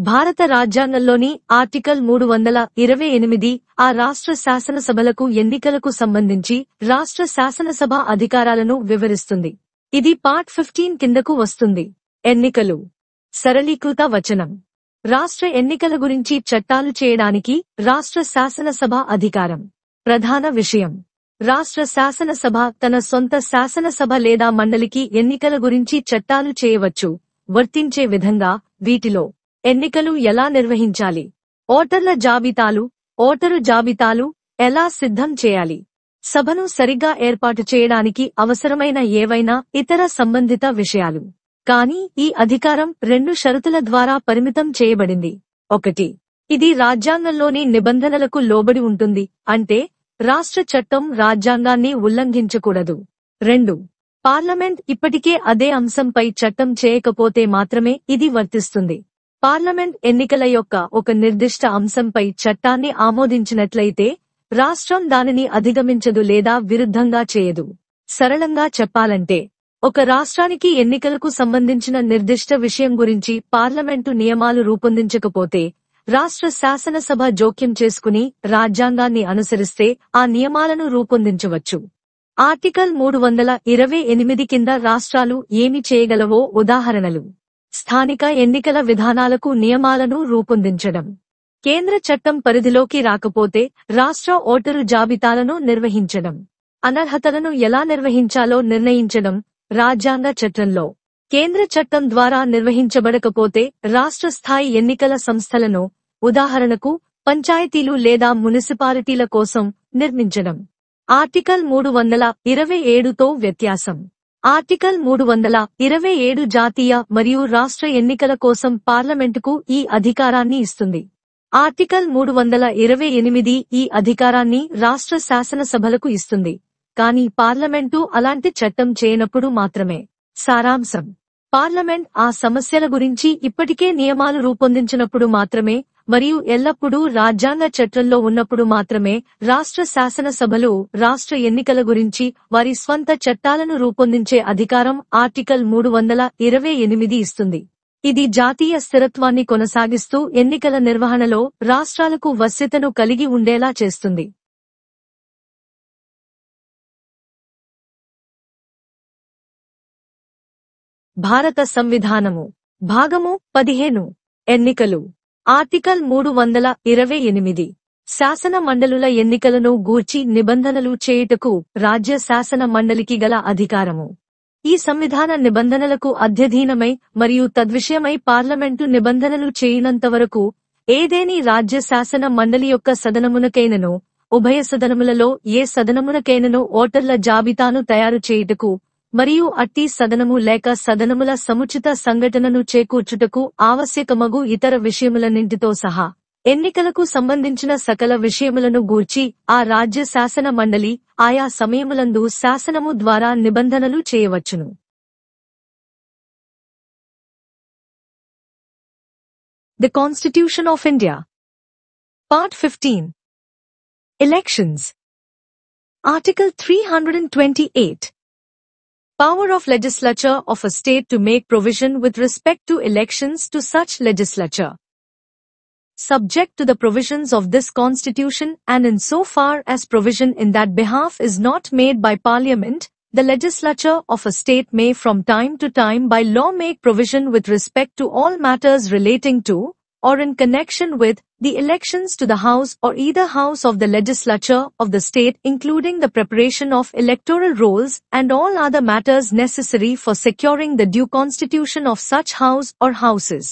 భారత రాజ్యాంగంలోని ఆర్టికల్ 328 ఆ రాష్ట్ర శాసనసభలకు ఎన్నికలకు సంబంధించి రాష్ట్ర శాసనసభ అధికారాలను వివరిస్తుంది. ఇది పార్ట్ 15 కిందకు వస్తుంది. ఎన్నికలు. సరళీకృత వచనం. రాష్ట్ర ఎన్నికల గురించి చట్టాలు చేయడానికి రాష్ట్ర శాసనసభ అధికారం. ప్రధాన విషయం: రాష్ట్ర శాసనసభ తన సొంత శాసనసభ లేదా మండలికి ఎన్నికల గురించి చట్టాలు చేయవచ్చు. వర్తించే విధంగా వీటిలో ఎన్నికలు ఎలా నిర్వహించాలి, ఓటరు జాబితాలు ఎలా సిద్ధం చేయాలి, సభను సరిగ్గా ఏర్పాటు చేయడానికి అవసరమైన ఏవైనా ఇతర సంబంధిత విషయాలు. కానీ ఈ అధికారం 2 షరతుల ద్వారా పరిమితం చేయబడింది. 1. ఇది రాజ్యాంగంలోని నిబంధనలకు లోబడి ఉంటుంది, అంటే రాష్ట్ర చట్టం రాజ్యాంగాన్ని ఉల్లంఘించకూడదు. 2. పార్లమెంట్ ఇప్పటికే అదే అంశంపై చట్టం చేయకపోతే మాత్రమే ఇది వర్తిస్తుంది. పార్లమెంట్ ఎన్నికల యొక్క ఒక నిర్దిష్ట అంశంపై చట్టాన్ని ఆమోదించినట్లయితే రాష్ట్రం దానిని అధిగమించదు లేదా విరుద్ధంగా చేయదు. సరళంగా చెప్పాలంటే, ఒక రాష్ట్రానికి ఎన్నికలకు సంబంధించిన నిర్దిష్ట విషయం గురించి పార్లమెంటు నియమాలు రూపొందించకపోతే రాష్ట్ర శాసనసభ జోక్యం చేసుకుని రాజ్యాంగాన్ని అనుసరిస్తే ఆ నియమాలను రూపొందించవచ్చు. ఆర్టికల్ 328 కింద రాష్ట్రాలు ఏమి చేయగలవో ఉదాహరణలు: స్థానిక ఎన్నికల విధానాలకు నియమాలను రూపొందించడం, కేంద్ర చట్టం పరిధిలోకి రాకపోతే రాష్ట్ర ఓటరు జాబితాలను నిర్వహించడం, అనర్హతలను ఎలా నిర్వహించాలో నిర్ణయించడం. రాజ్యాంగ చట్టంలో కేంద్ర చట్టం ద్వారా నిర్వహించబడకపోతే రాష్ట్ర స్థాయి ఎన్నికల సంస్థలను, ఉదాహరణకు పంచాయతీలు లేదా మున్సిపాలిటీల కోసం నిర్మించడం. ఆర్టికల్ 327తో వ్యత్యాసం: ఆర్టికల్ 327 జాతీయ మరియు రాష్ట్ర ఎన్నికల కోసం పార్లమెంటుకు ఈ అధికారాన్ని ఇస్తుంది. ఆర్టికల్ 328 ఈ అధికారాన్ని రాష్ట్ర శాసనసభలకు ఇస్తుంది, కానీ పార్లమెంటు అలాంటి చట్టం చేయనప్పుడు మాత్రమే. సారాంశం: పార్లమెంట్ ఆ సమస్యల గురించి ఇప్పటికే నియమాలు రూపొందించినప్పుడు మాత్రమే మరియు ఎల్లప్పుడూ రాజ్యాంగ చట్టంలో ఉన్నప్పుడు మాత్రమే రాష్ట్ర శాసనసభలు రాష్ట్ర ఎన్నికల గురించి వారి స్వంత చట్టాలను రూపొందించే అధికారం ఆర్టికల్ 328 ఇస్తుంది. ఇది జాతీయ స్థిరత్వాన్ని కొనసాగిస్తూ ఎన్నికల నిర్వహణలో రాష్ట్రాలకు వశ్యతను కలిగి ఉండేలా చేస్తుంది. భారత సంవిధానము. భాగము 15. ఎన్నికలు. ఆర్టికల్ 328 శాసన మండలుల ఎన్నికలను గూర్చి నిబంధనలు చేయుటకు రాజ్య శాసన మండలికి గల అధికారము. ఈ సంవిధాన నిబంధనలకు అధ్యధీనమై మరియు తద్విషయమై పార్లమెంటు నిబంధనలు చేయనంతవరకు ఏదేని రాజ్య శాసన మండలి యొక్క సదనమునకైనను ఉభయ సదనములలో ఏ సదనమునకైనను ఓటర్ల జాబితాను తయారు చేయుటకు మరియు అట్టి సదనము లేక సదనముల సముచిత సంఘటనను చేకూర్చుటకు ఆవశ్యకమగు ఇతర విషయములన్నింటితో సహా ఎన్నికలకు సంబంధించిన సకల విషయములను గూర్చి ఆ రాజ్య శాసన మండలి ఆయా సమయములందు శాసనము ద్వారా నిబంధనలు చేయవచ్చును. The Constitution of India. Part 15. Elections. Article 328. Power of legislature of a state to make provision with respect to elections to such legislature. Subject to the provisions of this Constitution and in so far as provision in that behalf is not made by Parliament, the legislature of a state may from time to time by law make provision with respect to all matters relating to, or in connection with, the elections to the House or either House of the legislature of the state, including the preparation of electoral rolls and all other matters necessary for securing the due constitution of such House or Houses.